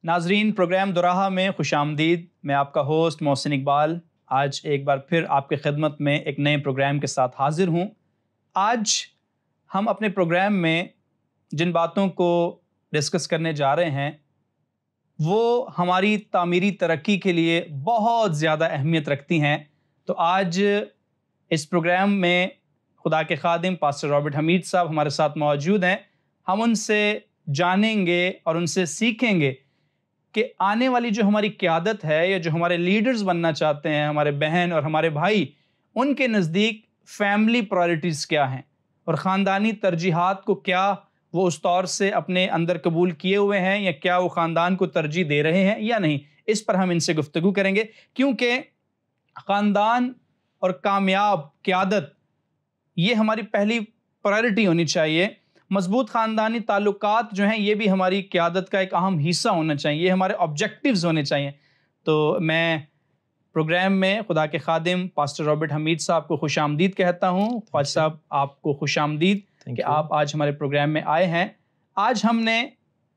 ناظرین، پروگرام دوراہا میں خوش آمدید۔ میں آپ کا ہوسٹ محسن اقبال آج ایک بار پھر آپ کی خدمت میں ایک نئے پروگرام کے ساتھ حاضر ہوں۔ آج ہم اپنے پروگرام میں جن باتوں کو ڈسکس کرنے جا رہے ہیں وہ ہماری تعمیری ترقی کے لیے بہت زیادہ اہمیت رکھتی ہیں۔ تو آج اس پروگرام میں خدا کے خادم پاسٹر رابرٹ حمید صاحب ہمارے ساتھ موجود ہیں۔ ہم ان سے جانیں گے اور ان سے سیکھیں گے کہ آنے والی جو ہماری قیادت ہے یا جو ہمارے لیڈرز بننا چاہتے ہیں، ہمارے بہن اور ہمارے بھائی، ان کے نزدیک فیملی پرائرٹیز کیا ہیں اور خاندانی ترجیحات کو کیا وہ اس طور سے اپنے اندر قبول کیے ہوئے ہیں یا کیا وہ خاندان کو ترجیح دے رہے ہیں یا نہیں۔ اس پر ہم ان سے گفتگو کریں گے، کیونکہ خاندان اور کامیاب قیادت یہ ہماری پہلی پرائرٹی ہونی چاہیے۔ مضبوط خاندانی تعلقات جو ہیں یہ بھی ہماری قیادت کا ایک اہم حصہ ہونا چاہیے، یہ ہمارے آبجیکٹیوز ہونے چاہیے۔ تو میں پروگرام میں خدا کے خادم پاسٹر رابرٹ حمید صاحب کو خوش آمدید کہتا ہوں۔ خواجہ صاحب، آپ کو خوش آمدید کہ آپ آج ہمارے پروگرام میں آئے ہیں۔ آج ہم نے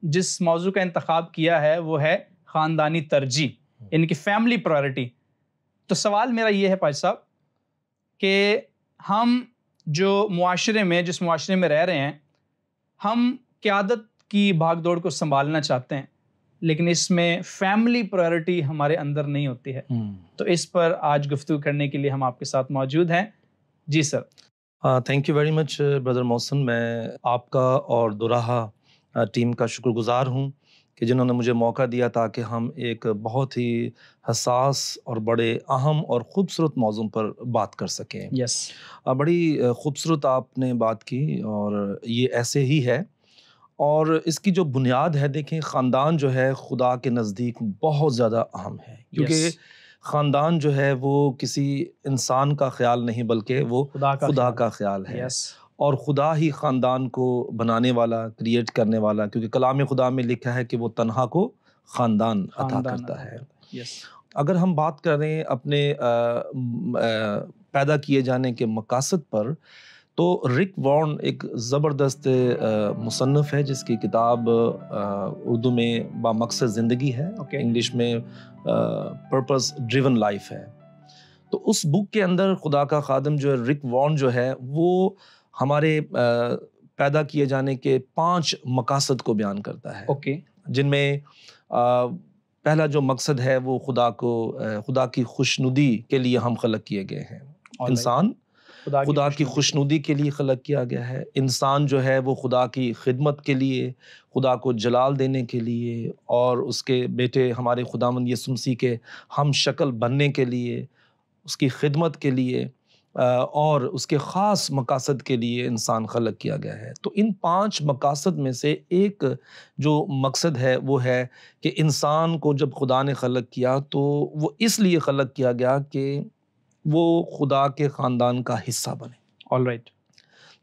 جس موضوع کا انتخاب کیا ہے وہ ہے خاندانی ترجیح، یعنی کہ فیملی پرائرٹی۔ تو سوال میرا یہ ہے خواجہ صاحب کہ ہم جو معاشرے میں جس معاشرے میں رہ رہے ہیں، ہم قیادت کی بھاگ دوڑ کو سنبھالنا چاہتے ہیں، لیکن اس میں فیملی پرائرٹی ہمارے اندر نہیں ہوتی ہے۔ تو اس پر آج گفتگو کرنے کے لیے ہم آپ کے ساتھ موجود ہیں۔ جی سر۔ تھینک یو ویری مچ برادر محسن۔ میں آپ کا اور دوراہا ٹیم کا شکر گزار ہوں کہ جنہوں نے مجھے موقع دیا تاکہ ہم ایک بہت ہی حساس اور بڑے اہم اور خوبصورت موضوع پر بات کر سکیں۔ یس، بڑی خوبصورت آپ نے بات کی اور یہ ایسے ہی ہے، اور اس کی جو بنیاد ہے، دیکھیں خاندان جو ہے خدا کے نزدیک بہت زیادہ اہم ہے، کیونکہ خاندان جو ہے وہ کسی انسان کا خیال نہیں بلکہ وہ خدا کا خیال ہے۔ اور خدا ہی خاندان کو بنانے والا، کریٹ کرنے والا، کیونکہ کلام خدا میں لکھا ہے کہ وہ تنہا کو خاندان عطا کرتا ہے۔ اگر ہم بات کریں اپنے پیدا کیے جانے کے مقاصد پر، تو رک وارن ایک زبردست مصنف ہے جس کی کتاب اردو میں با مقصد زندگی ہے، انگلش میں پرپس ڈریون لائف ہے۔ تو اس بک کے اندر خدا کا خادم جو ہے رک وارن جو ہے وہ ہمارے پیدا کیے جانے کے 5 مقاصد کو بیان کرتا ہے، جن میں پہلا جو مقصد ہے وہ خدا کی خوشنودی کے لیے ہم خلق کیے گئے ہیں۔ انسان خدا کی خوشنودی کے لیے خلق کیا گیا ہے۔ انسان جو ہے وہ خدا کی خدمت کے لیے، خدا کو جلال دینے کے لیے اور اس کے بیٹے ہمارے خداوند یسوع مسیح کے ہم شکل بننے کے لیے، اس کی خدمت کے لیے اور اس کے خاص مقاصد کے لیے انسان خلق کیا گیا ہے۔ تو ان 5 مقاصد میں سے ایک جو مقصد ہے وہ ہے کہ انسان کو جب خدا نے خلق کیا تو وہ اس لیے خلق کیا گیا کہ وہ خدا کے خاندان کا حصہ بنے۔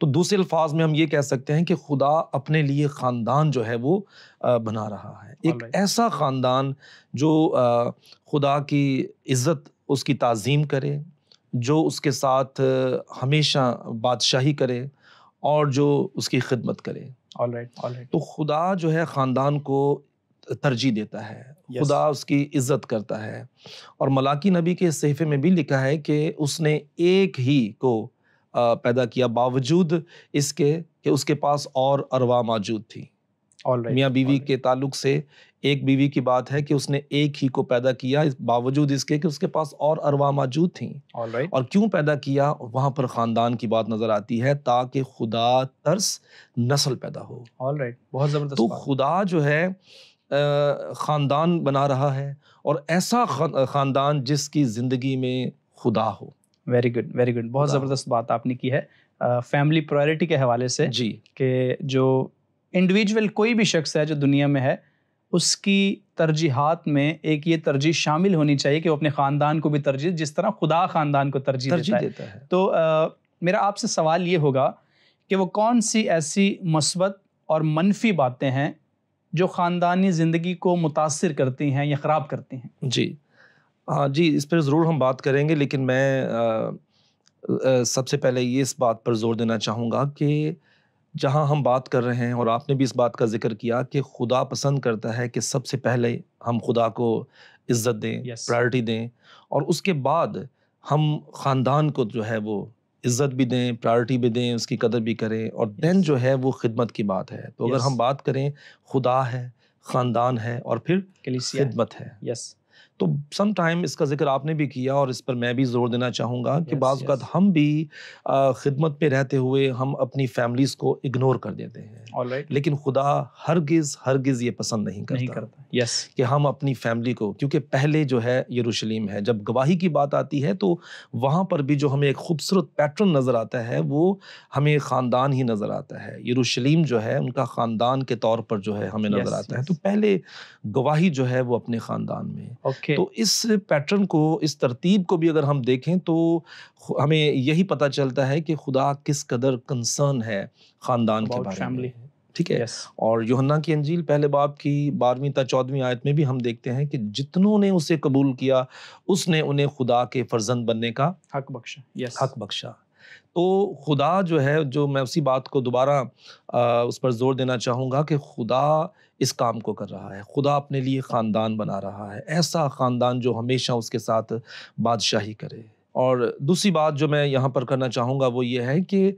تو دوسرے الفاظ میں ہم یہ کہہ سکتے ہیں کہ خدا اپنے لیے خاندان جو ہے وہ بنا رہا ہے، ایک ایسا خاندان جو خدا کی عزت، اس کی تعظیم کرے، جو اس کے ساتھ ہمیشہ بادشاہی کرے اور جو اس کی خدمت کرے۔ تو خدا جو ہے خاندان کو ترجیح دیتا ہے، خدا اس کی عزت کرتا ہے، اور ملاکی نبی کے صحیفے میں بھی لکھا ہے کہ اس نے ایک ہی کو پیدا کیا باوجود اس کے کہ اس کے پاس اور ارواح موجود تھی۔ میاں بیوی کے تعلق سے ایک بیوی کی بات ہے کہ اس نے ایک ہی کو پیدا کیا باوجود اس کے کہ اس کے پاس اور ارواح موجود تھیں۔ اور کیوں پیدا کیا؟ وہاں پر خاندان کی بات نظر آتی ہے تاکہ خدا ترس نسل پیدا ہو۔ بہت زبردست۔ تو خدا جو ہے خاندان بنا رہا ہے، اور ایسا خاندان جس کی زندگی میں خدا ہو۔ ویری گڈ، ویری گڈ، بہت زبردست بات آپ نے کی ہے فیملی پرائرٹی کے حوالے سے۔ جی، کہ جو انڈیویجول کوئی بھی شخص ہے جو دنیا میں ہے، اس کی ترجیحات میں ایک یہ ترجیح شامل ہونی چاہیے کہ وہ اپنے خاندان کو بھی ترجیح، جس طرح خدا خاندان کو ترجیح دیتا ہے۔ تو میرا آپ سے سوال یہ ہوگا کہ وہ کون سی ایسی مثبت اور منفی باتیں ہیں جو خاندانی زندگی کو متاثر کرتی ہیں یا خراب کرتی ہیں؟ جی، اس پر ضرور ہم بات کریں گے، لیکن میں سب سے پہلے یہ اس بات پر زور دینا چاہوں گا کہ جہاں ہم بات کر رہے ہیں اور آپ نے بھی اس بات کا ذکر کیا کہ خدا پسند کرتا ہے کہ سب سے پہلے ہم خدا کو عزت دیں، پرائرٹی دیں، اور اس کے بعد ہم خاندان کو جو ہے وہ عزت بھی دیں، پرائرٹی بھی دیں، اس کی قدر بھی کریں، اور دین جو ہے وہ خدمت کی بات ہے۔ تو اگر ہم بات کریں، خدا ہے، خاندان ہے، اور پھر خدمت ہے۔ تو سم ٹائم اس کا ذکر آپ نے بھی کیا اور اس پر میں بھی زور دینا چاہوں گا کہ بعض اوقات ہم بھی خدمت پہ رہتے ہوئے ہم اپنی فیملیز کو اگنور کر دیتے ہیں، لیکن خدا ہرگز یہ پسند نہیں کرتا کہ ہم اپنی فیملی کو، کیونکہ پہلے جو ہے یروشلیم ہے۔ جب گواہی کی بات آتی ہے تو وہاں پر بھی جو ہمیں ایک خوبصورت پیٹرن نظر آتا ہے وہ ہمیں خاندان ہی نظر آتا ہے۔ یروشلیم جو ہے ان کا خاندان کے طور پر جو ہے ہمیں نظر آتا ہے۔ تو پہلے گواہی جو ہے وہ اپنے خاندان میں۔ تو اس پیٹرن کو، اس ترتیب کو بھی اگر ہم دیکھیں تو ہمیں یہی پتہ چلتا ہے کہ خدا کس قدر کنسرن ہے خاندان کے بارے میں، ٹھیک ہے۔ اور یوحنا کی انجیل پہلے باب کی 12ویں تا 14ویں آیت میں بھی ہم دیکھتے ہیں کہ جتنوں نے اسے قبول کیا اس نے انہیں خدا کے فرزند بننے کا حق بخشا۔ تو خدا جو ہے، جو میں اسی بات کو دوبارہ اس پر زور دینا چاہوں گا کہ خدا اس کام کو کر رہا ہے۔ خدا اپنے لیے خاندان بنا رہا ہے، ایسا خاندان جو ہمیشہ اس کے ساتھ بادشاہی کرے۔ اور دوسری بات جو میں یہاں پر کرنا چاہوں گا وہ یہ ہے کہ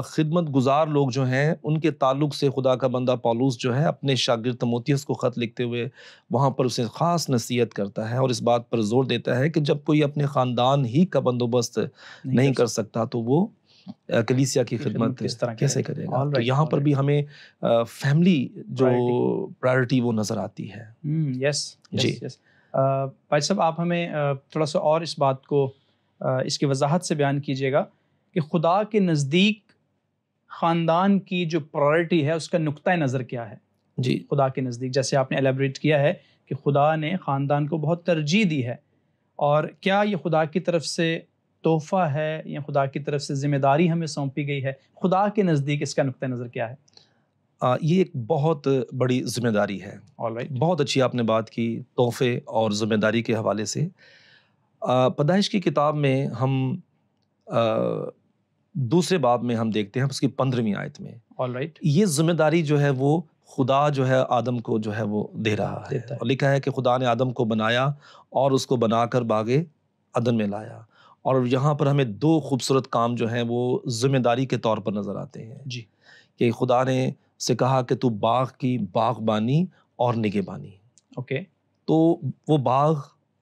خدمت گزار لوگ جو ہیں ان کے تعلق سے خدا کا بندہ پولس جو ہے اپنے شاگرد تیموتھیوس کو خط لکھتے ہوئے وہاں پر اسے خاص نصیحت کرتا ہے اور اس بات پر زور دیتا ہے کہ جب کوئی اپنے خاندان ہی کا بندوبست نہیں کر سکتا تو وہ کلیسیا کی خدمت کیسے کرے گا۔ تو یہاں پر بھی ہمیں فیملی جو پرائرٹی وہ نظر آتی ہے۔ جی بھائی صاحب، آپ ہمیں تھوڑا سا اور اس بات کو اس کی وضاحت سے بیان کیجیے گا کہ خدا کے نزدیک خاندان کی جو پرائرٹی ہے اس کا نقطہ نظر کیا ہے؟ جی، خدا کے نزدیک جیسے آپ نے ایلیبریٹ کیا ہے کہ خدا نے خاندان کو بہت ترجیح دی ہے، اور کیا یہ خدا کی طرف سے تحفہ ہے یا خدا کی طرف سے ذمہ داری ہمیں سونپی گئی ہے؟ خدا کے نزدیک اس کا نقطہ نظر کیا ہے؟ یہ ایک بہت بڑی ذمہ داری ہے۔ بہت اچھی آپ نے بات کی تحفے اور ذمہ داری کے حوالے سے۔ پیدائش کی کتاب میں ہم دوسرے باب میں ہم دیکھتے ہیں اس کی 15ویں آیت میں یہ ذمہ داری جو ہے وہ خدا جو ہے آدم کو جو ہے وہ دے رہا ہے، اور لکھا ہے کہ خدا نے آدم کو بنایا اور اس کو بنا کر باغ عدن میں لایا۔ اور یہاں پر ہمیں دو خوبصورت کام جو ہیں وہ ذمہ داری کے طور پر نظر آتے ہیں جی، کہ خدا نے سے کہا کہ تو باغ کی باغبانی اور نگہبانی۔ تو وہ باغ،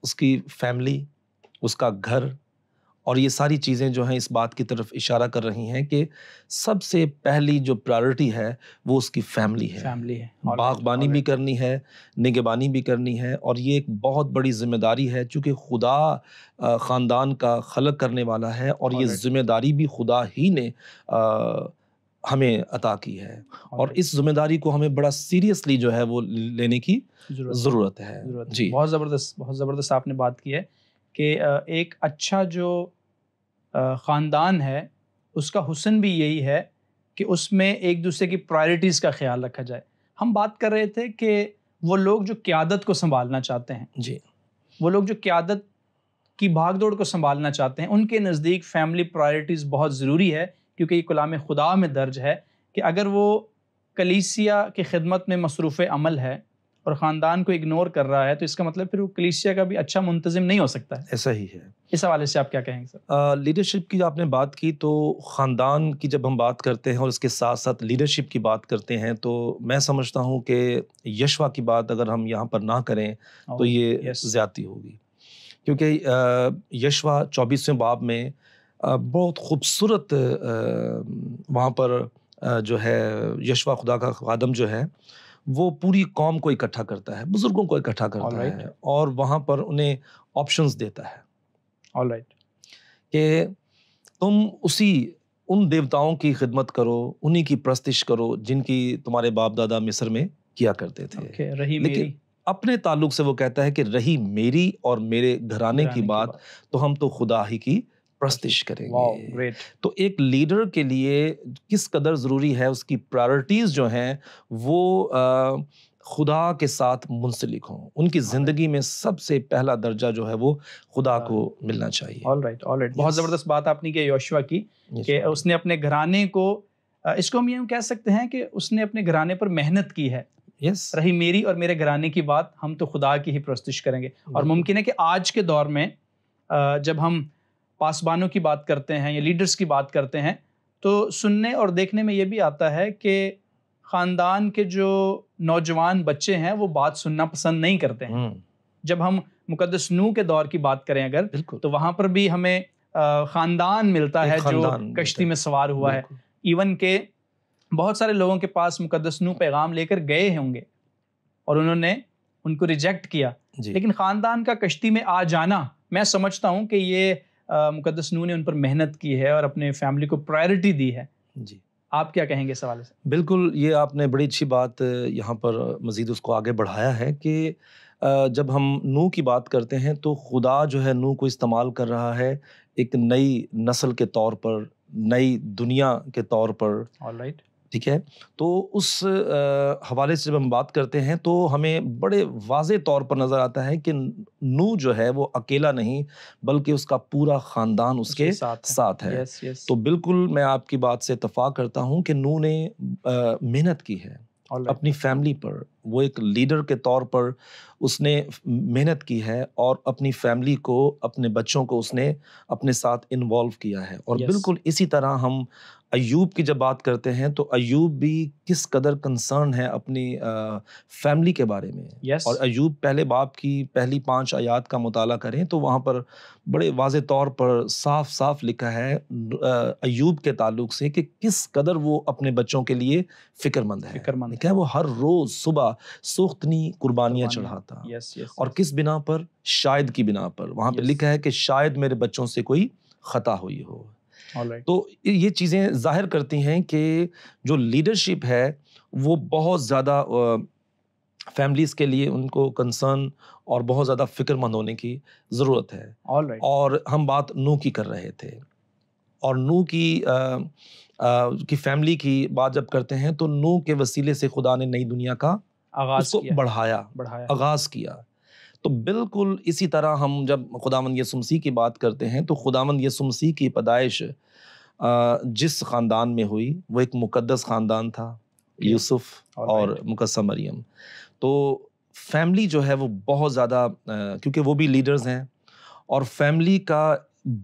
اس کی فیملی، اس کا گھر، اور یہ ساری چیزیں جو ہیں اس بات کی طرف اشارہ کر رہی ہیں کہ سب سے پہلی جو پرائرٹی ہے وہ اس کی فیملی ہے۔ باغبانی بھی کرنی ہے، نگہبانی بھی کرنی ہے، اور یہ ایک بہت بڑی ذمہ داری ہے چونکہ خدا خاندان کا خلق کرنے والا ہے، اور یہ ذمہ داری بھی خدا ہی نے ہمیں عطا کی ہے، اور اس ذمہ داری کو ہمیں بڑا سیریسلی جو ہے وہ لینے کی ضرورت ہے۔ جی، بہت زبردست آپ نے بات کی ہے کہ ایک اچھا جو خاندان ہے اس کا حسن بھی یہی ہے کہ اس میں ایک دوسرے کی پرائرٹیز کا خیال رکھا جائے۔ ہم بات کر رہے تھے کہ وہ لوگ جو قیادت کو سنبھالنا چاہتے ہیں، جی، وہ لوگ جو قیادت کی بھاگ دوڑ کو سنبھالنا چاہتے ہیں، ان کے نزدیک فیملی پرائرٹیز بہت ضروری ہے، کیونکہ یہ کلام خدا میں درج ہے کہ اگر وہ کلیسیا کی خدمت میں مصروف عمل ہے اور خاندان کو اگنور کر رہا ہے تو اس کا مطلب پھر وہ کلیسیا کا بھی اچھا منتظم نہیں ہو سکتا ہے۔ ایسا ہی ہے۔ اس حوالے سے آپ کیا کہیں گے سر؟ لیڈرشپ کی آپ نے بات کی، تو خاندان کی جب ہم بات کرتے ہیں اور اس کے ساتھ ساتھ لیڈرشپ کی بات کرتے ہیں تو میں سمجھتا ہوں کہ یشوا کی بات اگر ہم یہاں پر نہ کریں تو یہ زیادتی ہوگی، کیونکہ یشوا 24ویں باب میں بہت خوبصورت وہاں پر جو ہے یشوا خدا کا خادم جو ہے وہ پوری قوم کو اکٹھا کرتا ہے، بزرگوں کو اکٹھا کرتا ہے، اور وہاں پر انہیں آپشنز دیتا ہے کہ تم ان دیوتاؤں کی خدمت کرو، انہی کی پرستش کرو جن کی تمہارے باپ دادا مصر میں کیا کرتے تھے، لیکن اپنے تعلق سے وہ کہتا ہے کہ رہی میری اور میرے گھرانے کی بات تو ہم تو خدا ہی کی پرستش کریں گے۔ تو ایک لیڈر کے لیے کس قدر ضروری ہے اس کی پرائرٹیز جو ہیں وہ خدا کے ساتھ منسلک ہوں، ان کی زندگی میں سب سے پہلا درجہ جو ہے وہ خدا کو ملنا چاہیے۔ بہت زبردست بات آپ نے کی یوشوا کی کہ اس نے اپنے گھرانے کو اس کو ہم یہ کہہ سکتے ہیں کہ اس نے اپنے گھرانے پر محنت کی ہے. یس رہی میری اور میرے گھرانے کی بات, ہم تو خدا کی ہی پرستش کریں گے. اور ممکن ہے کہ آج کے دور میں جب ہم پاسبانوں کی بات کرتے ہیں یا لیڈرز کی بات کرتے ہیں تو سننے اور دیکھنے میں یہ بھی آتا ہے کہ خاندان کے جو نوجوان بچے ہیں وہ بات سننا پسند نہیں کرتے ہیں. جب ہم مقدس نوح کے دور کی بات کریں اگر, تو وہاں پر بھی ہمیں خاندان ملتا ہے جو کشتی میں سوار ہوا ہے. ایون کہ بہت سارے لوگوں کے پاس مقدس نوح پیغام لے کر گئے ہوں گے اور انہوں نے ان کو ریجیکٹ کیا, لیکن خاندان کا کشتی میں آ جانا, میں سمجھتا ہوں کہ یہ مقدس نوح نے ان پر محنت کی ہے اور اپنے فیملی کو پرائرٹی دی ہے. جی, آپ کیا کہیں گے اس حوالے سے؟ بالکل, یہ آپ نے بڑی اچھی بات یہاں پر مزید اس کو آگے بڑھایا ہے کہ جب ہم نوح کی بات کرتے ہیں تو خدا جو ہے نوح کو استعمال کر رہا ہے ایک نئی نسل کے طور پر, نئی دنیا کے طور پر. Alright. ٹھیک ہے, تو اس حوالے سے جب ہم بات کرتے ہیں تو ہمیں بڑے واضح طور پر نظر آتا ہے کہ نوح جو ہے وہ اکیلا نہیں بلکہ اس کا پورا خاندان اس کے ساتھ ہے. تو بالکل میں آپ کی بات سے اتفاق کرتا ہوں کہ نوح نے محنت کی ہے اپنی فیملی پر. وہ ایک لیڈر کے طور پر اس نے محنت کی ہے اور اپنی فیملی کو, اپنے بچوں کو اس نے اپنے ساتھ انوالو کیا ہے. اور بالکل اسی طرح ہم ایوب کی جب بات کرتے ہیں تو ایوب بھی کس قدر کنسرن ہے اپنی فیملی کے بارے میں. اور ایوب پہلے باب کی پہلی 5 آیات کا مطالعہ کریں تو وہاں پر بڑے واضح طور پر صاف صاف لکھا ہے ایوب کے تعلق سے کہ کس قدر وہ اپنے بچوں کے لیے فکر مند ہے. وہ ہر روز صبح سوختنی قربانیاں چڑھاتا. اور کس بنا پر؟ شاید کی بنا پر. وہاں پہ لکھا ہے کہ شاید میرے بچوں سے کوئی خطا ہوئی ہو. تو یہ چیزیں ظاہر کرتی ہیں کہ جو لیڈرشپ ہے وہ بہت زیادہ فیملیز کے لیے ان کو کنسرن اور بہت زیادہ فکر مند ہونے کی ضرورت ہے. اور ہم بات نوح کی کر رہے تھے اور نوح کی فیملی کی بات جب کرتے ہیں تو نوح کے وسیلے سے خدا نے نئی دنیا کا آغاز کیا. تو بالکل اسی طرح ہم جب خداوند یسوع مسیح کی بات کرتے ہیں تو خداوند یسوع مسیح کی پیدائش جس خاندان میں ہوئی وہ ایک مقدس خاندان تھا, یوسف اور مقدسہ مریم. تو فیملی جو ہے وہ بہت زیادہ کیونکہ وہ بھی لیڈرز ہیں اور فیملی کا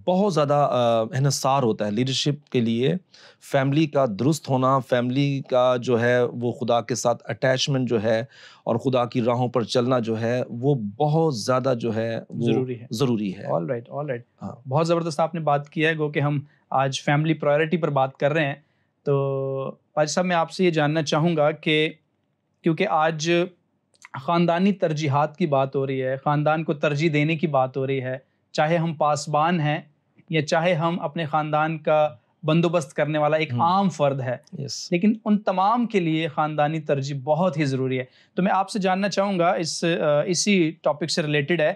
بہت زیادہ انحصار ہوتا ہے لیڈرشپ کے لیے. فیملی کا درست ہونا, فیملی کا جو ہے وہ خدا کے ساتھ اٹیچمنٹ جو ہے اور خدا کی راہوں پر چلنا جو ہے وہ بہت زیادہ جو ہے ضروری ہے. All right. بہت زبردست آپ نے بات کی ہے. گو کہ ہم آج فیملی پرائرٹی پر بات کر رہے ہیں تو پاجی صاحب میں آپ سے یہ جاننا چاہوں گا کہ کیونکہ آج خاندانی ترجیحات کی بات ہو رہی ہے, خاندان کو ترجیح دینے کی بات ہو رہی ہے, چاہے ہم پاسبان ہیں یا چاہے ہم اپنے خاندان کا بندوبست کرنے والا ایک عام فرد ہے, لیکن ان تمام کے لیے خاندانی ترجیح بہت ہی ضروری ہے. تو میں آپ سے جاننا چاہوں گا اسی ٹاپک سے ریلیٹڈ ہے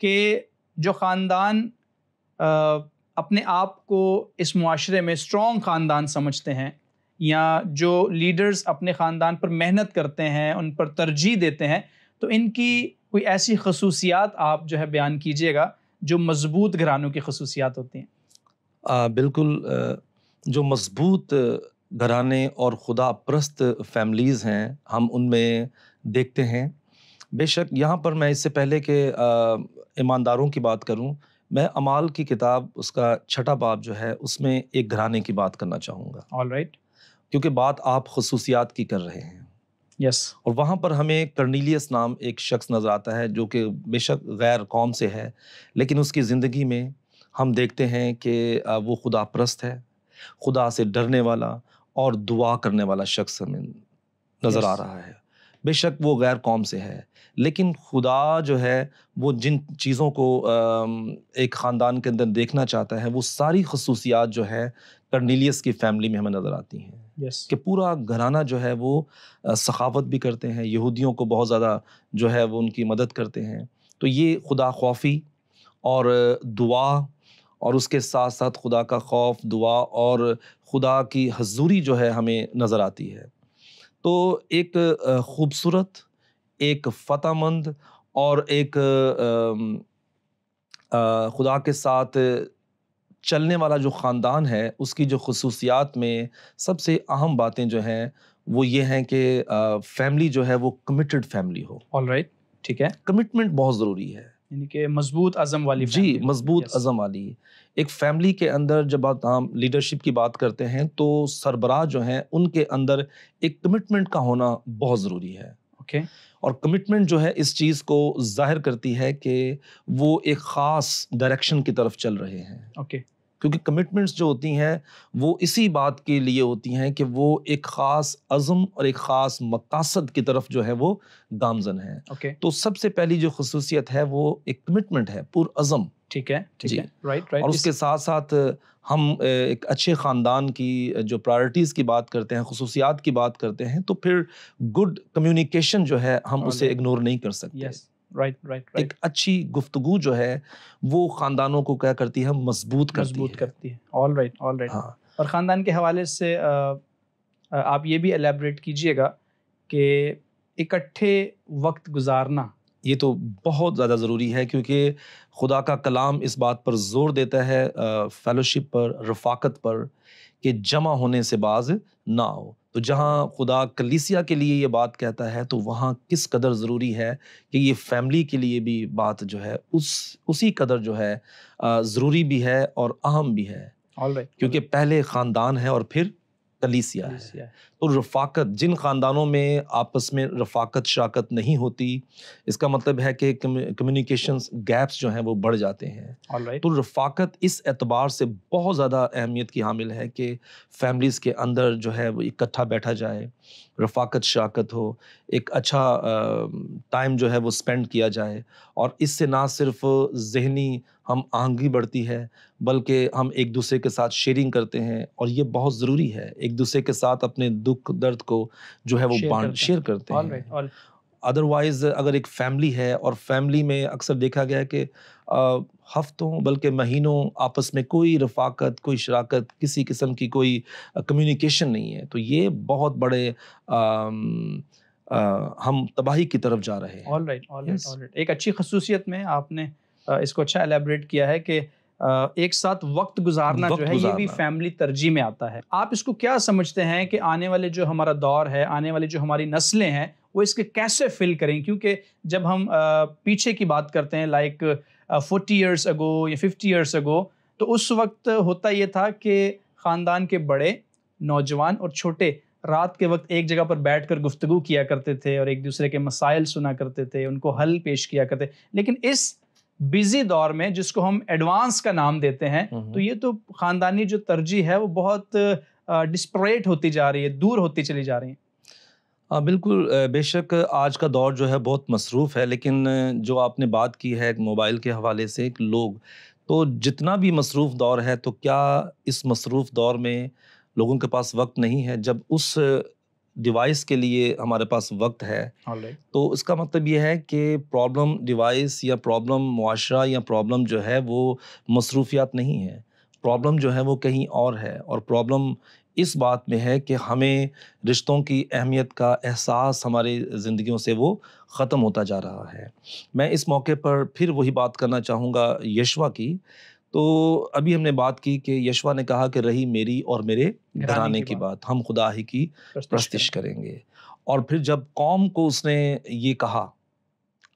کہ جو خاندان اپنے آپ کو اس معاشرے میں اسٹرانگ خاندان سمجھتے ہیں یا جو لیڈرز اپنے خاندان پر محنت کرتے ہیں, ان پر ترجیح دیتے ہیں, تو ان کی کوئی ایسی خصوصیات آپ جو ہے بیان کیجئے گا جو مضبوط گھرانوں کی خصوصیات ہوتی ہیں. بالکل, جو مضبوط گھرانے اور خدا پرست فیملیز ہیں ہم ان میں دیکھتے ہیں. بے شک یہاں پر میں اس سے پہلے کہ ایمانداروں کی بات کروں, میں اعمال کی کتاب اس کا 6 باب جو ہے اس میں ایک گھرانے کی بات کرنا چاہوں گا. All right. کیونکہ بات آپ خصوصیات کی کر رہے ہیں. اور وہاں پر ہمیں کرنیلیس نام ایک شخص نظر آتا ہے جو کہ بے شک غیر قوم سے ہے, لیکن اس کی زندگی میں ہم دیکھتے ہیں کہ وہ خدا پرست ہے, خدا سے ڈرنے والا اور دعا کرنے والا شخص ہمیں نظر آ رہا ہے. بے شک وہ غیر قوم سے ہے, لیکن خدا جو ہے وہ جن چیزوں کو ایک خاندان کے اندر دیکھنا چاہتا ہے وہ ساری خصوصیات جو ہے کرنیلیس کی فیملی میں ہمیں نظر آتی ہیں. کہ پورا گھرانہ جو ہے وہ سخاوت بھی کرتے ہیں, یہودیوں کو بہت زیادہ جو ہے وہ ان کی مدد کرتے ہیں. تو یہ خدا خوفی اور دعا اور اس کے ساتھ ساتھ خدا کا خوف, دعا اور خدا کی حضوری جو ہے ہمیں نظر آتی ہے. تو ایک خوبصورت, ایک فتح مند اور ایک خدا کے ساتھ چلنے والا جو خاندان ہے اس کی جو خصوصیات میں سب سے اہم باتیں جو ہیں وہ یہ ہیں کہ فیملی جو ہے وہ کمیٹڈ فیملی ہو. آل رائٹ, ٹھیک ہے. کمٹمنٹ بہت ضروری ہے, یعنی کہ مضبوط عزم والی جی family. مضبوط Yes. عزم والی. ایک فیملی کے اندر جب ہم لیڈرشپ کی بات کرتے ہیں تو سربراہ جو ہیں ان کے اندر ایک کمٹمنٹ کا ہونا بہت ضروری ہے. اوکے. اور کمٹمنٹ جو ہے اس چیز کو ظاہر کرتی ہے کہ وہ ایک خاص ڈائریکشن کی طرف چل رہے ہیں. اوکے. کیونکہ کمٹمنٹس جو ہوتی ہیں وہ اسی بات کے لیے ہوتی ہیں کہ وہ ایک خاص عزم اور ایک خاص مقاصد کی طرف جو ہے وہ گامزن ہے. اوکے. تو سب سے پہلی جو خصوصیت ہے وہ ایک کمٹمنٹ ہے, پر عزم. ٹھیک ہے, ٹھیک ہے. رائٹ. اور اس کے ساتھ ساتھ ہم ایک اچھے خاندان کی جو پرائرٹیز کی بات کرتے ہیں, خصوصیات کی بات کرتے ہیں, تو پھر گڈ کمیونیکیشن جو ہے ہم اسے اگنور نہیں کر سکتے. رائٹ. ایک اچھی گفتگو جو ہے وہ خاندانوں کو کیا کرتی ہے, مضبوط کرتی ہے. All right. ہاں. اور خاندان کے حوالے سے آپ یہ بھی ایلیبریٹ کیجئے گا کہ اکٹھے وقت گزارنا یہ تو بہت زیادہ ضروری ہے, کیونکہ خدا کا کلام اس بات پر زور دیتا ہے فیلوشپ پر, رفاقت پر, کہ جمع ہونے سے باز نہ ہو. تو جہاں خدا کلیسیا کے لیے یہ بات کہتا ہے تو وہاں کس قدر ضروری ہے کہ یہ فیملی کے لیے بھی بات جو ہے اسی قدر جو ہے ضروری بھی ہے اور اہم بھی ہے. کیونکہ پہلے خاندان ہے اور پھر کلیسیا ہے. تو رفاقت, جن خاندانوں میں آپس میں رفاقت شراکت نہیں ہوتی, اس کا مطلب ہے کہ کمیونیکیشنز گیپس جو ہیں وہ بڑھ جاتے ہیں. تو رفاقت اس اعتبار سے بہت زیادہ اہمیت کی حامل ہے کہ فیملیز کے اندر جو ہے وہ اکٹھا بیٹھا جائے, رفاقت شراکت ہو, ایک اچھا ٹائم جو ہے وہ سپینڈ کیا جائے. اور اس سے نہ صرف ذہنی ہم آہنگی بڑھتی ہے بلکہ ہم ایک دوسرے کے ساتھ شیئرنگ کرتے ہیں, اور یہ بہت ضروری ہے, ایک دوسرے کے ساتھ اپنے دکھ درد کو جو ہے وہ شیئر کرتے ہیں. ادروائز اگر ایک فیملی ہے اور فیملی میں اکثر دیکھا گیا ہے کہ ہفتوں بلکہ مہینوں آپس میں کوئی رفاقت, کوئی شراکت, کسی قسم کی کوئی کمیونیکیشن نہیں ہے, تو یہ بہت بڑے ہم تباہی کی طرف جا رہے ہیں. All right. ایک اچھی خصوصیت میں آپ نے اس کو اچھا ایلیبریٹ کیا ہے کہ ایک ساتھ وقت گزارنا جو ہے یہ بھی فیملی ترجیح میں آتا ہے. آپ اس کو کیا سمجھتے ہیں کہ آنے والے جو ہمارا دور ہے, آنے والے جو ہماری نسلیں ہیں, وہ اس کے کیسے فل کریں؟ کیونکہ جب ہم پیچھے کی بات کرتے ہیں لائک 40 ایئرس اگو یا 50 ایئرس اگو, تو اس وقت ہوتا یہ تھا کہ خاندان کے بڑے, نوجوان اور چھوٹے رات کے وقت ایک جگہ پر بیٹھ کر گفتگو کیا کرتے تھے اور ایک دوسرے کے مسائل سنا کرتے تھے, ان کو حل پیش کیا کرتے. لیکن اس بزی دور میں جس کو ہم ایڈوانس کا نام دیتے ہیں, تو یہ تو خاندانی جو ترجیح ہے وہ بہت ڈسپریٹ ہوتی جا رہی ہے, دور ہوتی چلی جا رہی ہیں. بالکل, بے شک آج کا دور جو ہے بہت مصروف ہے, لیکن جو آپ نے بات کی ہے موبائل کے حوالے سے, لوگ تو جتنا بھی مصروف دور ہے, تو کیا اس مصروف دور میں لوگوں کے پاس وقت نہیں ہے؟ جب اس ڈیوائس کے لیے ہمارے پاس وقت ہے تو اس کا مطلب یہ ہے کہ پرابلم ڈیوائس یا پرابلم معاشرہ یا پرابلم جو ہے وہ مصروفیات نہیں ہے, پرابلم جو ہے وہ کہیں اور ہے. اور پرابلم اس بات میں ہے کہ ہمیں رشتوں کی اہمیت کا احساس ہماری زندگیوں سے وہ ختم ہوتا جا رہا ہے. میں اس موقع پر پھر وہی بات کرنا چاہوں گا یشوا کی. تو ابھی ہم نے بات کی کہ یشوا نے کہا کہ رہی میری اور میرے گھرانے کی بات, ہم خدا ہی کی پرستش کریں گے. اور پھر جب قوم کو اس نے یہ کہا,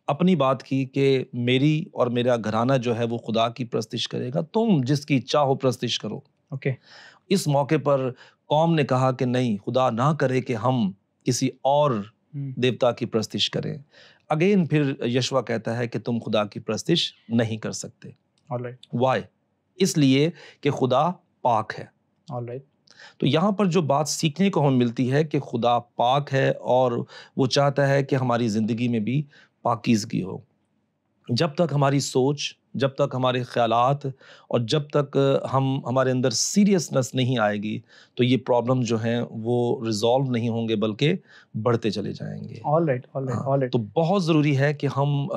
اپنی بات کی کہ میری اور میرا گھرانہ جو ہے وہ خدا کی پرستش کرے گا, تم جس کی چاہو پرستش کرو. اس موقع پر قوم نے کہا کہ نہیں, خدا نہ کرے کہ ہم کسی اور دیوتا کی پرستش کریں. اگین پھر یشوا کہتا ہے کہ تم خدا کی پرستش نہیں کر سکتے. Why؟ اس لیے کہ خدا پاک ہے. تو یہاں پر جو بات سیکھنے کو ہمیں ملتی ہے کہ خدا پاک ہے اور وہ چاہتا ہے کہ ہماری زندگی میں بھی پاکیزگی ہو. جب تک ہماری سوچ, جب تک ہمارے خیالات اور جب تک ہمارے اندر سیریسنس نہیں آئے گی, تو یہ پرابلم جو ہیں وہ ریزالو نہیں ہوں گے بلکہ بڑھتے چلے جائیں گے. تو بہت ضروری ہے کہ ہم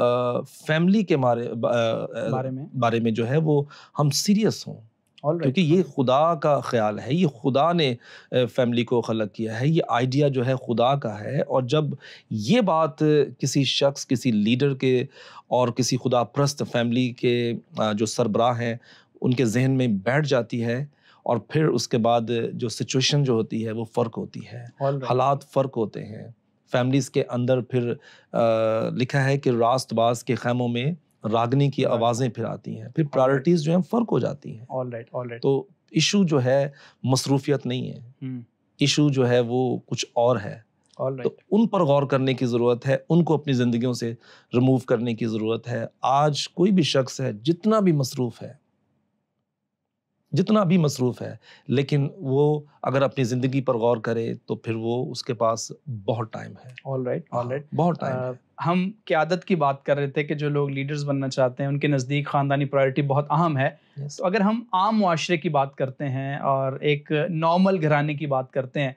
فیملی کے بارے میں جو ہے وہ ہم سیریس ہوں, کیونکہ یہ خدا کا خیال ہے, یہ خدا نے فیملی کو خلق کیا ہے, یہ آئیڈیا جو ہے خدا کا ہے. اور جب یہ بات کسی شخص, کسی لیڈر کے اور کسی خدا پرست فیملی کے جو سربراہ ہیں ان کے ذہن میں بیٹھ جاتی ہے، اور پھر اس کے بعد جو سچویشن جو ہوتی ہے وہ فرق ہوتی ہے، حالات فرق ہوتے ہیں فیملیز کے اندر. پھر لکھا ہے کہ راست باز کے خیموں میں راگنی کی آوازیں پھر آتی ہیں، پھر پرائرٹیز جو ہیں فرق ہو جاتی ہیں. تو ایشو جو ہے مصروفیت نہیں ہے، ایشو جو ہے وہ کچھ اور ہے. تو ان پر غور کرنے کی ضرورت ہے، ان کو اپنی زندگیوں سے ریموو کرنے کی ضرورت ہے. آج کوئی بھی شخص ہے جتنا بھی مصروف ہے، لیکن وہ اگر اپنی زندگی پر غور کرے تو پھر وہ اس کے پاس بہت ٹائم ہے. بہت ٹائم ہے. ہم قیادت کی بات کر رہے تھے کہ جو لوگ لیڈرز بننا چاہتے ہیں ان کے نزدیک خاندانی پرائرٹی بہت اہم ہے. تو اگر ہم عام معاشرے کی بات کرتے ہیں اور ایک نارمل گھرانے کی بات کرتے ہیں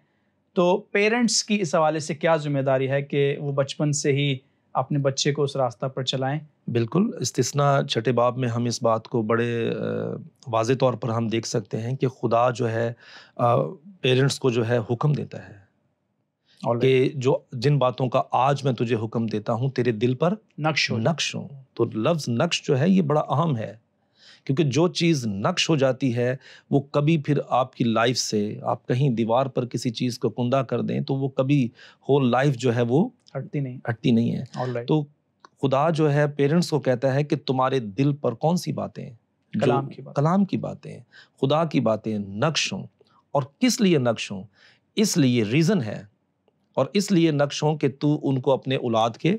تو پیرنٹس کی اس حوالے سے کیا ذمہ داری ہے کہ وہ بچپن سے ہی اپنے بچے کو اس راستہ پر چلائیں؟ بالکل. استثناء چھٹے باب میں ہم اس بات کو بڑے واضح طور پر ہم دیکھ سکتے ہیں کہ خدا جو ہے پیرنٹس کو جو ہے حکم دیتا ہے کہ جو جن باتوں کا آج میں تجھے حکم دیتا ہوں تیرے دل پر نقش ہوں. تو لفظ نقش جو ہے یہ بڑا اہم ہے، کیونکہ جو چیز نقش ہو جاتی ہے وہ کبھی پھر آپ کی لائف سے، آپ کہیں دیوار پر کسی چیز کو کندہ کر دیں تو وہ کبھی ہول لائف جو ہے وہ ہٹتی نہیں ہے. تو خدا جو ہے پیرنٹس کو کہتا ہے کہ تمہارے دل پر کون سی باتیں، کلام کی باتیں، خدا کی باتیں نقش ہوں. اور کس لیے نقش ہوں؟ اس لیے ریزن ہے، اور اس لیے نقش ہوں کہ تو ان کو اپنے اولاد کے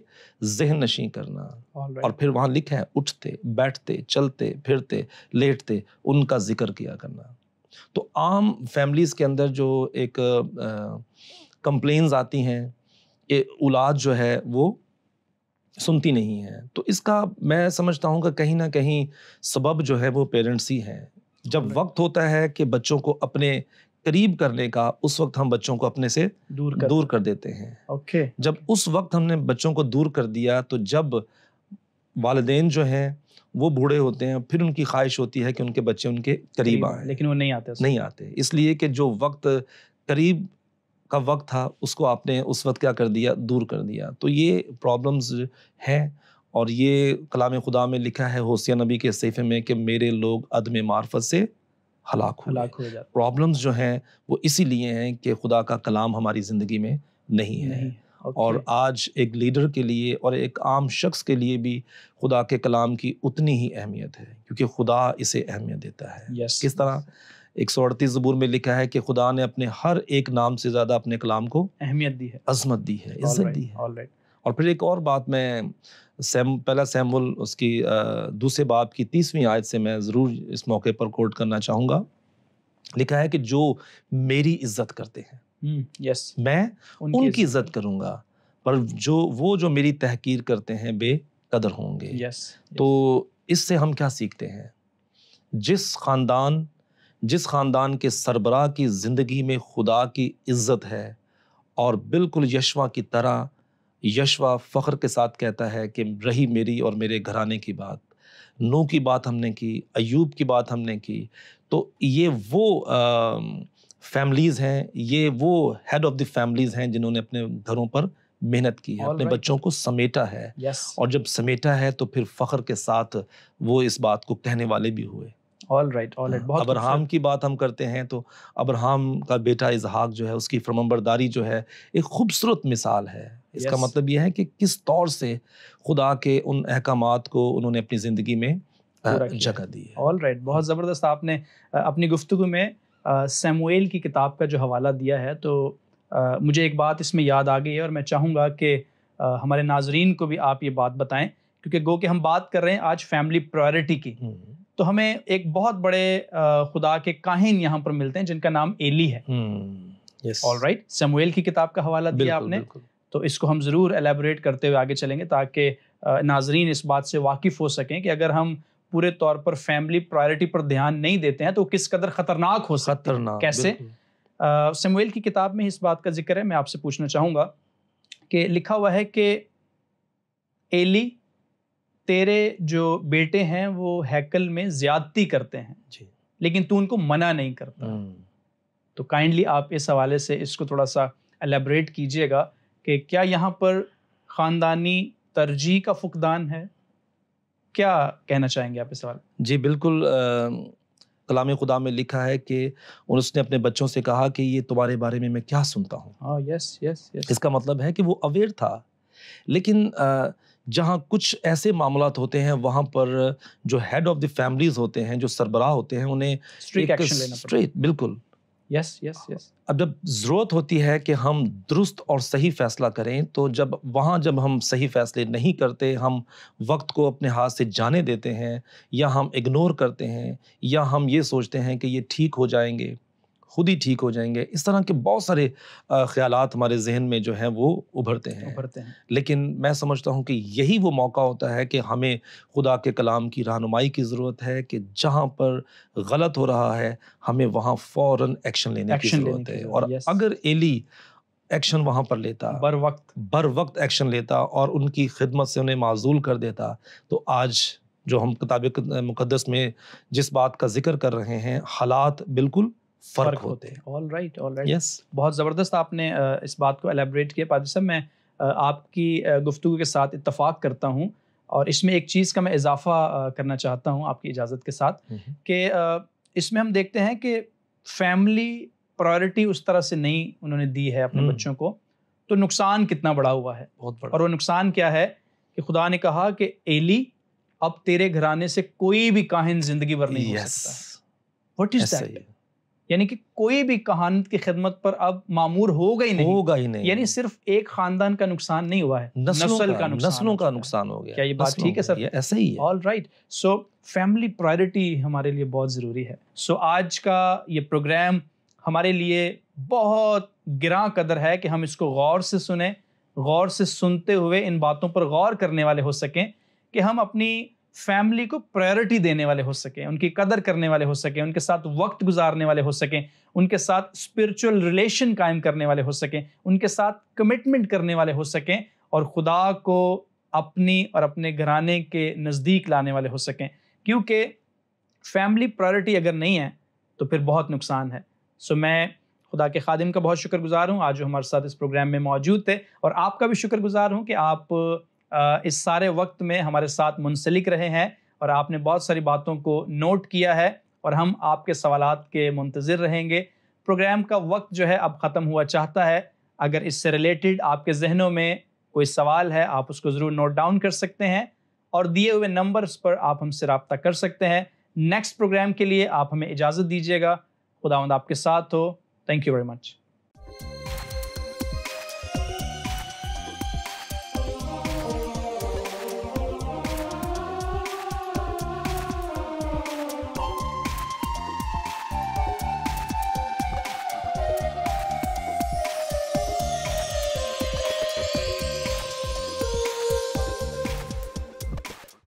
ذہن نشیں کرنا. اور پھر وہاں لکھا ہے اٹھتے بیٹھتے چلتے پھرتے لیٹتے ان کا ذکر کیا کرنا. تو عام فیملیز کے اندر جو ایک کمپلینز آتی ہیں کہ اولاد جو ہے وہ سنتی نہیں ہے، تو اس کا میں سمجھتا ہوں کہ کہیں نہ کہیں سبب جو ہے وہ پیرنٹس ہی ہیں. جب وقت ہوتا ہے کہ بچوں کو اپنے قریب کرنے کا، اس وقت ہم بچوں کو اپنے سے دور کر دیتے ہیں. جب اس وقت ہم نے بچوں کو دور کر دیا تو جب والدین جو ہیں وہ بوڑھے ہوتے ہیں پھر ان کی خواہش ہوتی ہے کہ ان کے بچے ان کے قریب آئیں، لیکن وہ نہیں آتے. اس لیے کہ جو وقت قریب کا وقت تھا اس کو آپ نے اس وقت کیا کر دیا، دور کر دیا. تو یہ پرابلمز ہیں، اور یہ کلام خدا میں لکھا ہے ہوسیہ نبی کے صحیفے میں کہ میرے لوگ عدم معرفت سے ہلاک ہو جاتے. پرابلمز جو ہیں وہ اسی لیے ہیں کہ خدا کا کلام ہماری زندگی میں نہیں ہے. اور آج ایک لیڈر کے لیے اور ایک عام شخص کے لیے بھی خدا کے کلام کی اتنی ہی اہمیت ہے، کیونکہ خدا اسے اہمیت دیتا ہے. کس طرح 138 زبور میں لکھا ہے کہ خدا نے اپنے ہر ایک نام سے زیادہ اپنے کلام کو اہمیت دی ہے، عظمت دی ہے، عزت دی ہے. اور پھر ایک اور بات میں پہلا سیموئیل اس کی دوسرے باب کی 30ویں آیت سے میں ضرور اس موقع پر کوٹ کرنا چاہوں گا. لکھا ہے کہ جو میری عزت کرتے ہیں میں ان کی عزت کروں گا، پر جو میری تحقیر کرتے ہیں بے قدر ہوں گے. تو اس سے ہم کیا سیکھتے ہیں؟ جس خاندان کے سربراہ کی زندگی میں خدا کی عزت ہے، اور بالکل یشوا کی طرح یشوا فخر کے ساتھ کہتا ہے کہ رہی میری اور میرے گھرانے کی بات، نوح کی بات ہم نے کی، ایوب کی بات ہم نے کی. تو یہ وہ فیملیز ہیں، یہ وہ ہیڈ آف دی فیملیز ہیں جنہوں نے اپنے گھروں پر محنت کی ہے، اپنے بچوں کو سمیٹا ہے. اور جب سمیٹا ہے تو پھر فخر کے ساتھ وہ اس بات کو کہنے والے بھی ہوئے. ابراہام کی بات ہم کرتے ہیں تو ابراہام کا بیٹا اسحاق جو ہے اس کی فرمانبرداری جو ہے ایک خوبصورت مثال ہے. اس کا مطلب یہ ہے کہ کس طور سے خدا کے ان احکامات کو انہوں نے اپنی زندگی میں جگہ دی ہے. بہت زبردست. آپ نے اپنی گفتگو میں سیموئیل کی کتاب کا جو حوالہ دیا ہے تو مجھے ایک بات اس میں یاد آ گئی ہے، اور میں چاہوں گا کہ ہمارے ناظرین کو بھی آپ یہ بات بتائیں، کیونکہ گو کہ ہم بات کر رہے ہیں آج فیملی پرائرٹی کی. تو ہمیں ایک بہت بڑے خدا کے کاہن یہاں پر ملتے ہیں جن کا نام ایلی ہے. سیموئیل کی کتاب کا حوالہ دیا آپ نے، تو اس کو ہم ضرور ایلیبوریٹ کرتے ہوئے آگے چلیں گے تاکہ ناظرین اس بات سے واقف ہو سکیں کہ اگر ہم پورے طور پر فیملی پرائرٹی پر دھیان نہیں دیتے ہیں تو کس قدر خطرناک ہو سکتا ہے. کیسے؟ سیموئیل کی کتاب میں اس بات کا ذکر ہے. میں آپ سے پوچھنا چاہوں گا کہ لکھا ہوا ہے کہ ایلی تیرے جو بیٹے ہیں وہ ہیکل میں زیادتی کرتے ہیں لیکن تو ان کو منع نہیں کرتا. تو کائنڈلی آپ اس حوالے سے اس کو تھوڑا سا ایلیبریٹ کیجئے گا کہ کیا یہاں پر خاندانی ترجیح کا فقدان ہے کیا کہنا چاہیں گے آپ اس سوال؟ جی بالکل، کلام خدا میں لکھا ہے کہ اس نے اپنے بچوں سے کہا کہ یہ تمہارے بارے میں کیا سنتا ہوں. یس یس یس. اس کا مطلب ہے کہ وہ اویئر تھا. لیکن جہاں کچھ ایسے معاملات ہوتے ہیں وہاں پر جو ہیڈ آف دی فیملیز ہوتے ہیں، جو سربراہ ہوتے ہیں، انہیں اسٹریٹ بالکل یس یس یس. اب جب ضرورت ہوتی ہے کہ ہم درست اور صحیح فیصلہ کریں، تو جب ہم صحیح فیصلے نہیں کرتے، ہم وقت کو اپنے ہاتھ سے جانے دیتے ہیں، یا ہم اگنور کرتے ہیں، یا ہم یہ سوچتے ہیں کہ یہ ٹھیک ہو جائیں گے، خود ہی ٹھیک ہو جائیں گے، اس طرح کے بہت سارے خیالات ہمارے ذہن میں جو ہیں وہ ابھرتے ہیں. لیکن میں سمجھتا ہوں کہ یہی وہ موقع ہوتا ہے کہ ہمیں خدا کے کلام کی رہنمائی کی ضرورت ہے، کہ جہاں پر غلط ہو رہا ہے ہمیں وہاں فوراً ایکشن لینے کی ضرورت ہے. اور اگر ایلی ایکشن وہاں پر لیتا، بر وقت ایکشن لیتا اور ان کی خدمت سے انہیں معزول کر دیتا، تو آج جو ہم کتاب مقدس میں جس بات کا ذکر کر رہے ہیں، حالات بالکل فرق ہوتے ہیں. All right. یس، بہت زبردست آپ نے اس بات کو ایلیبریٹ کیا. پادری صاحب، میں آپ کی گفتگو کے ساتھ اتفاق کرتا ہوں، اور اس میں ایک چیز کا میں اضافہ کرنا چاہتا ہوں آپ کی اجازت کے ساتھ، کہ اس میں ہم دیکھتے ہیں کہ فیملی پرائرٹی اس طرح سے نہیں انہوں نے دی ہے اپنے بچوں کو، تو نقصان کتنا بڑا ہوا ہے. بہت بڑا. اور وہ نقصان کیا ہے کہ خدا نے کہا کہ ایلی، اب تیرے گھرانے سے کوئی بھی کاہن زندگی بھر نہیں ہو سکتا. What is that? یعنی کہ کوئی بھی کہانت کی خدمت پر اب معمور ہوگا ہی نہیں. یعنی صرف ایک خاندان کا نقصان نہیں ہوا ہے، نسلوں کا نقصان ہو گیا. کیا یہ بات ٹھیک ہے سر؟ ایسا ہی ہے. All right. So family priority ہمارے لیے بہت ضروری ہے. سو آج کا یہ پروگرام ہمارے لیے بہت گراں قدر ہے کہ ہم اس کو غور سے سنیں، غور سے سنتے ہوئے ان باتوں پر غور کرنے والے ہو سکیں، کہ ہم اپنی فیملی کو پرائرٹی دینے والے ہو سکیں، ان کی قدر کرنے والے ہو سکیں، ان کے ساتھ وقت گزارنے والے ہو سکیں، ان کے ساتھ اسپرچول ریلیشن قائم کرنے والے ہو سکیں، ان کے ساتھ کمٹمنٹ کرنے والے ہو سکیں، اور خدا کو اپنی اور اپنے گھرانے کے نزدیک لانے والے ہو سکیں. کیونکہ فیملی پرائرٹی اگر نہیں ہے تو پھر بہت نقصان ہے. سو میں خدا کے خادم کا بہت شکر گزار ہوں آج جو ہمارے ساتھ اس پروگرام میں موجود تھے، اور آپ کا بھی شکر گزار ہوں کہ آپ اس سارے وقت میں ہمارے ساتھ منسلک رہے ہیں، اور آپ نے بہت ساری باتوں کو نوٹ کیا ہے، اور ہم آپ کے سوالات کے منتظر رہیں گے. پروگرام کا وقت جو ہے اب ختم ہوا چاہتا ہے. اگر اس سے ریلیٹڈ آپ کے ذہنوں میں کوئی سوال ہے، آپ اس کو ضرور نوٹ ڈاؤن کر سکتے ہیں، اور دیے ہوئے نمبرز پر آپ ہم سے رابطہ کر سکتے ہیں. نیکسٹ پروگرام کے لیے آپ ہمیں اجازت دیجیے گا. خداوند آپ کے ساتھ ہو. Thank you very much.